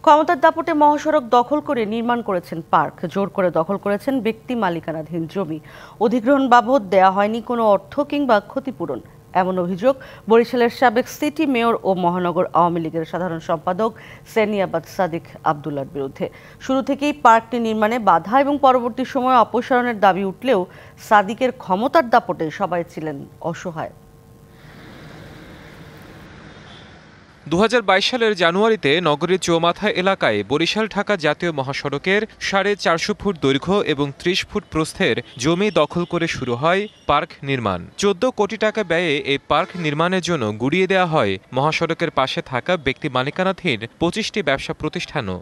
ক্ষমতার দাপটে মহাসড়ক দখল করে নির্মাণ করেছেন পার্ক, জোর করে দখল করেছেন ব্যক্তি মালিকানাধীন জমি। অধিগ্রহণ বাবদ দেয়া হয়নি কোনো অর্থ কিংবা ক্ষতিপূরণ, এমন অভিযোগ বরিশালের সাবেক সিটি মেয়র ও মহানগর আওয়ামী লীগের সাধারণ সম্পাদক সেনিয়াবাদ সাদিক আব্দুল্লাহর বিরুদ্ধে। শুরু থেকেই পার্কটি নির্মাণে বাধা এবং পরবর্তী সময়ে অপসারণের দাবি উঠলেও সাদিকের ক্ষমতার দাপটে সবাই ছিলেন অসহায়। 2022 সালের জানুয়ারিতে নগরীর চৌমাথা এলাকায় বরিশাল ঢাকা জাতীয় মহাসড়কের 450 ফুট দৈর্ঘ্য এবং 30 ফুট প্রস্থের জমি দখল করে শুরু হয় পার্ক নির্মাণ। 14 কোটি টাকা ব্যয়ে এই পার্ক নির্মাণের জন্য গুড়িয়ে দেওয়া হয় মহাসড়কের পাশে থাকা ব্যক্তি মালিকানাধীন 25টি ব্যবসা প্রতিষ্ঠানও।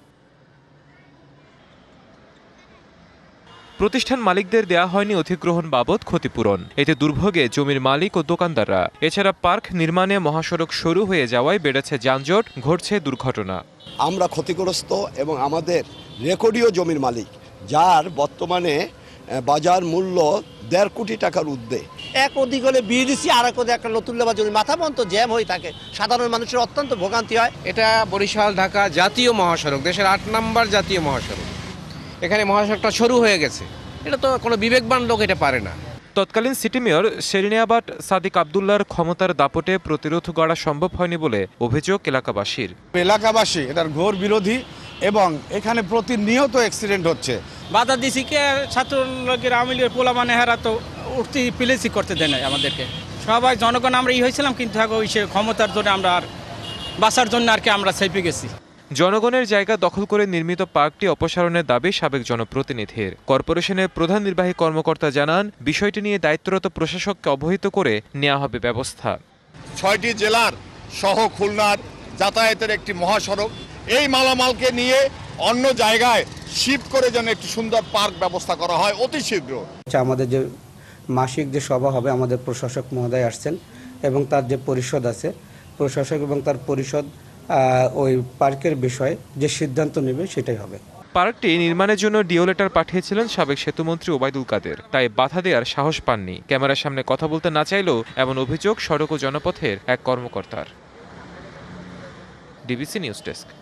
প্রতিষ্ঠান মালিকদের দেয়া হয়নি অধিগ্রহণ বাবদ ক্ষতিপূরণ, এতে দুর্ভোগে জমির মালিক ও দোকানদাররা। এছাড়া পার্ক নির্মাণে মহাসড়ক সরু হয়ে যাওয়ায় বেড়েছে যানজট, ঘটছে দুর্ঘটনা। আমরা ক্ষতিগ্রস্ত এবং আমাদের রেকর্ডীয় জমির মালিক, যার বর্তমানে বাজার মূল্য 1.5 কোটি টাকার ঊর্ধ্বে। এক ওদিক হলে বিএডিসি, আর এক ওদিকে একটা নতুন লেবার জমি, মাথা বন্ধ জ্যাম হয়ে থাকে, সাধারণ মানুষের অত্যন্ত ভোগান্তি হয়। এটা বরিশাল ঢাকা জাতীয় মহাসড়ক, দেশের 8 নম্বর জাতীয় মহাসড়ক। এখানে মহাসড়কটা শুরু হয়ে গেছে, এটা তো কোনো বিবেকবান লোক এটা পারে না। তৎকালীন সিটি মেয়র সেনিয়াবাদ সাদিক আব্দুল্লাহর ক্ষমতার দাপটে প্রতিরোধ গড়া সম্ভব হয়নি বলে অভিযোগ এলাকাবাসীর। এলাকাবাসী এটার ঘোর বিরোধী এবং এখানে প্রতিনিয়ত অ্যাক্সিডেন্ট হচ্ছে। বাধা দিছি কে ছাত্রলীগের আওয়ামী লীগের পোলা মানে হেরা তো উঠতে প্লেসই করতে দেয় না আমাদেরকে। সবাই জনগণ আমরা হয়েছিলাম, কিন্তু ওই সে ক্ষমতার জন্য আমরা আর বাঁচার জন্য আর কি আমরা চেপে গেছি। জনগণের জায়গা দখল করে নির্মিত পার্কটি অপসারণের দাবি সাবেক জনপ্রতিনিধির। কর্পোরেশনের প্রধান নির্বাহী কর্মকর্তা জানান, বিষয়টি নিয়ে দায়িত্বরত প্রশাসককে অবহিত করে নেওয়া হবে ব্যবস্থা। 6টি জেলার সহ খুলনার যাতায়াতের একটি মহাসড়ক, এই মালামালকে নিয়ে অন্য জায়গায় শিফট করে যেন একটি সুন্দর পার্ক ব্যবস্থা করা হয় অতি শীঘ্র। আমাদের যে মাসিক যে সভা হবে, আমাদের প্রশাসক মহোদয় আসছেন এবং তার যে পরিষদ আছে, প্রশাসক এবং তার পরিষদ ওই পার্কের বিষয়ে যে সিদ্ধান্ত নেবে সেটাই হবে। পার্কটি নির্মাণের জন্য ডিও লেটার পাঠিয়েছিলেন সাবেক সেতুমন্ত্রী ওবায়দুল কাদের, তাই বাধা দেওয়ার সাহস পাননি। ক্যামেরার সামনে কথা বলতে না চাইলেও এমন অভিযোগ সড়ক ও জনপথের এক কর্মকর্তার। DBC news desk.